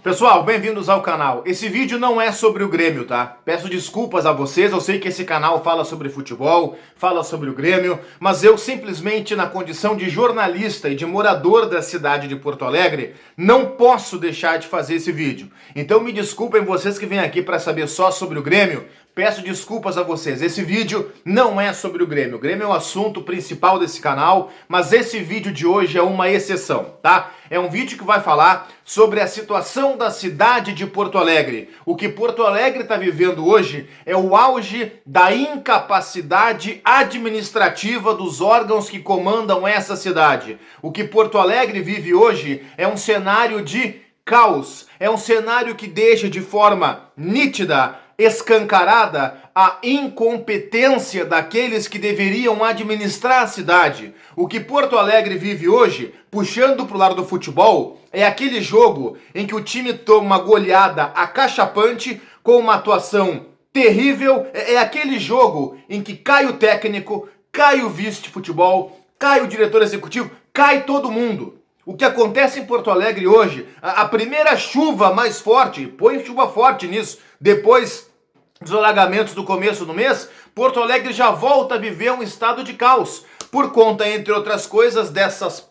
Pessoal, bem-vindos ao canal. Esse vídeo não é sobre o Grêmio, tá? Peço desculpas a vocês, eu sei que esse canal fala sobre futebol, fala sobre o Grêmio, mas eu simplesmente, na condição de jornalista e de morador da cidade de Porto Alegre, não posso deixar de fazer esse vídeo. Então me desculpem vocês que vêm aqui para saber só sobre o Grêmio, peço desculpas a vocês. Esse vídeo não é sobre o Grêmio. O Grêmio é o assunto principal desse canal, mas esse vídeo de hoje é uma exceção, tá? É um vídeo que vai falar sobre a situação da cidade de Porto Alegre. O que Porto Alegre está vivendo hoje é o auge da incapacidade administrativa dos órgãos que comandam essa cidade. O que Porto Alegre vive hoje é um cenário de caos, é um cenário que deixa de forma nítida, escancarada, a incompetência daqueles que deveriam administrar a cidade. O que Porto Alegre vive hoje, puxando para o lado do futebol, é aquele jogo em que o time toma uma goleada acachapante com uma atuação terrível. É aquele jogo em que cai o técnico, cai o vice de futebol, cai o diretor executivo, cai todo mundo. O que acontece em Porto Alegre hoje, a primeira chuva mais forte, põe chuva forte nisso, depois dos alagamentos do começo do mês, Porto Alegre já volta a viver um estado de caos, por conta, entre outras coisas, dessas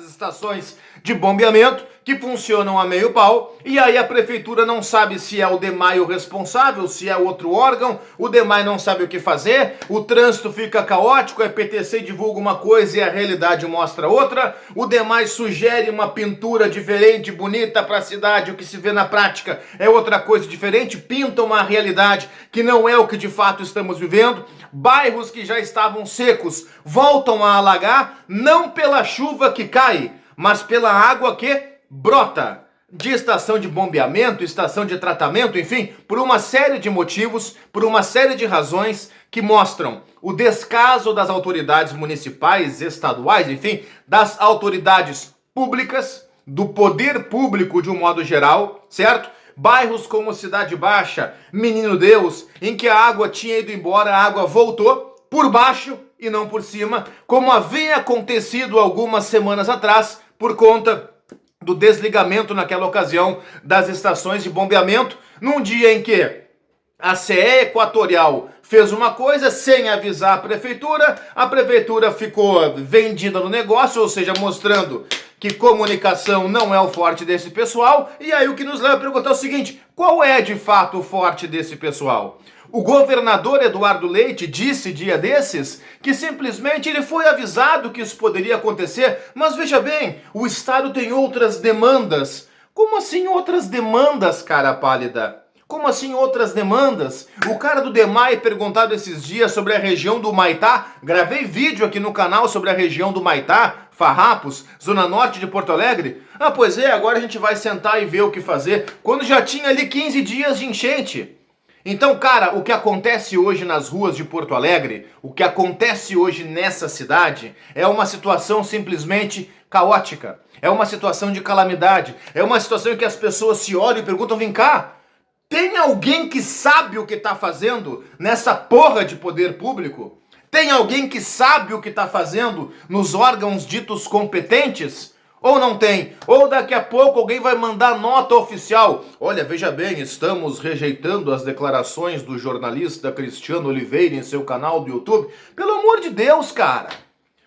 estações de bombeamento que funcionam a meio pau, e aí a prefeitura não sabe se é o DEMAI o responsável, se é outro órgão, o DEMAI não sabe o que fazer, o trânsito fica caótico, a PTC divulga uma coisa e a realidade mostra outra, o DEMAI sugere uma pintura diferente, bonita para a cidade, o que se vê na prática é outra coisa diferente, pinta uma realidade que não é o que de fato estamos vivendo, bairros que já estavam secos voltam a alagar, não pela chuva que cai, mas pela água que brota de estação de bombeamento, estação de tratamento, enfim, por uma série de motivos, por uma série de razões que mostram o descaso das autoridades municipais, estaduais, enfim, das autoridades públicas, do poder público de um modo geral, certo? Bairros como Cidade Baixa, Menino Deus, em que a água tinha ido embora, a água voltou por baixo e não por cima, como havia acontecido algumas semanas atrás, por conta do desligamento naquela ocasião das estações de bombeamento, num dia em que a CE Equatorial fez uma coisa sem avisar a prefeitura ficou vendida no negócio, ou seja, mostrando que comunicação não é o forte desse pessoal, e aí o que nos leva a perguntar é o seguinte, qual é de fato o forte desse pessoal? O governador Eduardo Leite disse dia desses que simplesmente ele foi avisado que isso poderia acontecer, mas veja bem, o Estado tem outras demandas. Como assim outras demandas, cara pálida? Como assim outras demandas? O cara do DEMAI perguntado esses dias sobre a região do Humaitá, gravei vídeo aqui no canal sobre a região do Humaitá, Farrapos, zona norte de Porto Alegre. Ah, pois é, agora a gente vai sentar e ver o que fazer, quando já tinha ali 15 dias de enchente. Então, cara, o que acontece hoje nas ruas de Porto Alegre, o que acontece hoje nessa cidade, é uma situação simplesmente caótica. É uma situação de calamidade. É uma situação em que as pessoas se olham e perguntam, vem cá, tem alguém que sabe o que está fazendo nessa porra de poder público? Tem alguém que sabe o que está fazendo nos órgãos ditos competentes? Ou não tem? Ou daqui a pouco alguém vai mandar nota oficial. Olha, veja bem, estamos rejeitando as declarações do jornalista Cristiano Oliveira em seu canal do YouTube. Pelo amor de Deus, cara.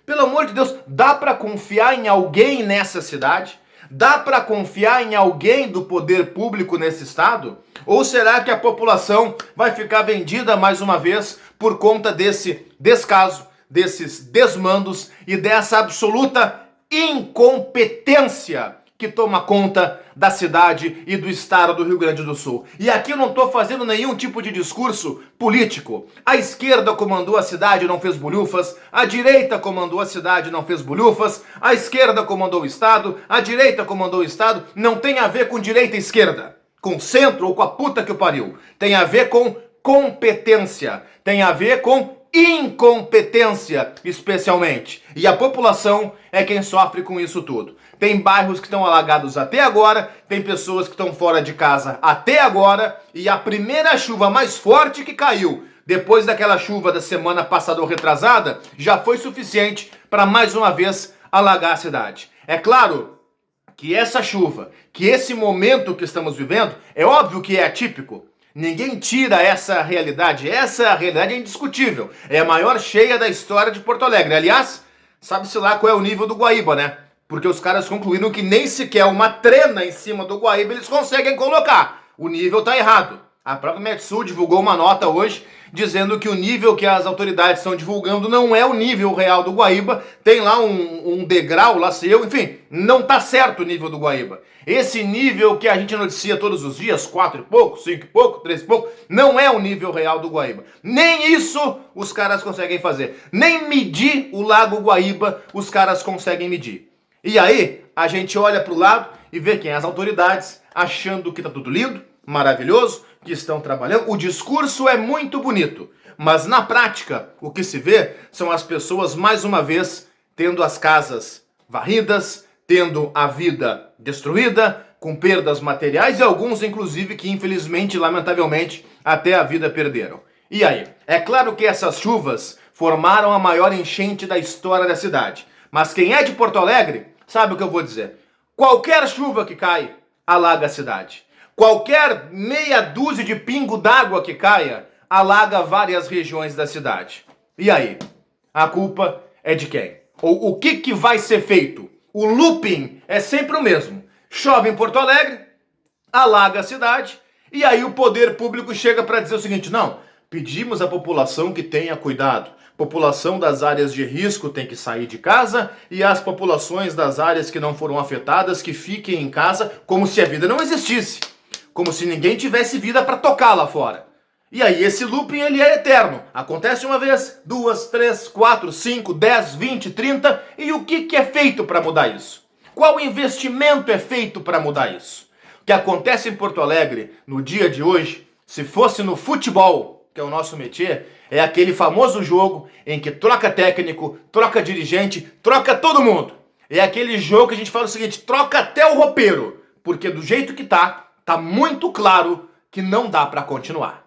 Pelo amor de Deus, dá para confiar em alguém nessa cidade? Dá para confiar em alguém do poder público nesse estado? Ou será que a população vai ficar vendida mais uma vez por conta desse descaso, desses desmandos e dessa absoluta incompetência que toma conta da cidade e do estado do Rio Grande do Sul? E aqui eu não estou fazendo nenhum tipo de discurso político. A esquerda comandou a cidade e não fez bolhufas, a direita comandou a cidade e não fez bolhufas, a esquerda comandou o estado, a direita comandou o estado, não tem a ver com direita e esquerda, com centro ou com a puta que o pariu. Tem a ver com competência, tem a ver com incompetência, especialmente. E a população é quem sofre com isso tudo. Tem bairros que estão alagados até agora, tem pessoas que estão fora de casa até agora, e a primeira chuva mais forte que caiu, depois daquela chuva da semana passada ou retrasada, já foi suficiente para mais uma vez alagar a cidade. É claro que essa chuva, que esse momento que estamos vivendo, é óbvio que é atípico. Ninguém tira essa realidade é indiscutível. É a maior cheia da história de Porto Alegre. Aliás, sabe-se lá qual é o nível do Guaíba, né? Porque os caras concluíram que nem sequer uma trena em cima do Guaíba eles conseguem colocar. O nível tá errado. A própria Metsul divulgou uma nota hoje dizendo que o nível que as autoridades estão divulgando não é o nível real do Guaíba. Tem lá um degrau, lá sei eu, enfim, não tá certo o nível do Guaíba. Esse nível que a gente noticia todos os dias, 4 e pouco, 5 e pouco, 3 e pouco, não é o nível real do Guaíba. Nem isso os caras conseguem fazer. Nem medir o Lago Guaíba os caras conseguem medir. E aí, a gente olha para o lado e vê quem? As autoridades achando que tá tudo lindo, maravilhoso, que estão trabalhando. O discurso é muito bonito, mas na prática o que se vê são as pessoas mais uma vez tendo as casas varridas, tendo a vida destruída, com perdas materiais e alguns inclusive que infelizmente, lamentavelmente, até a vida perderam. E aí? É claro que essas chuvas formaram a maior enchente da história da cidade, mas quem é de Porto Alegre sabe o que eu vou dizer. Qualquer chuva que cai alaga a cidade. Qualquer meia dúzia de pingo d'água que caia, alaga várias regiões da cidade. E aí? A culpa é de quem? Ou o que vai ser feito? O looping é sempre o mesmo. Chove em Porto Alegre, alaga a cidade, e aí o poder público chega para dizer o seguinte, não, pedimos à população que tenha cuidado. População das áreas de risco tem que sair de casa e as populações das áreas que não foram afetadas que fiquem em casa como se a vida não existisse. Como se ninguém tivesse vida para tocar lá fora. E aí esse looping ele é eterno. Acontece uma vez, 2, 3, 4, 5, 10, 20, 30. E o que é feito para mudar isso? Qual investimento é feito para mudar isso? O que acontece em Porto Alegre no dia de hoje, se fosse no futebol, que é o nosso métier, é aquele famoso jogo em que troca técnico, troca dirigente, troca todo mundo. É aquele jogo que a gente fala o seguinte, troca até o roupeiro. Porque do jeito que tá muito claro que não dá para continuar.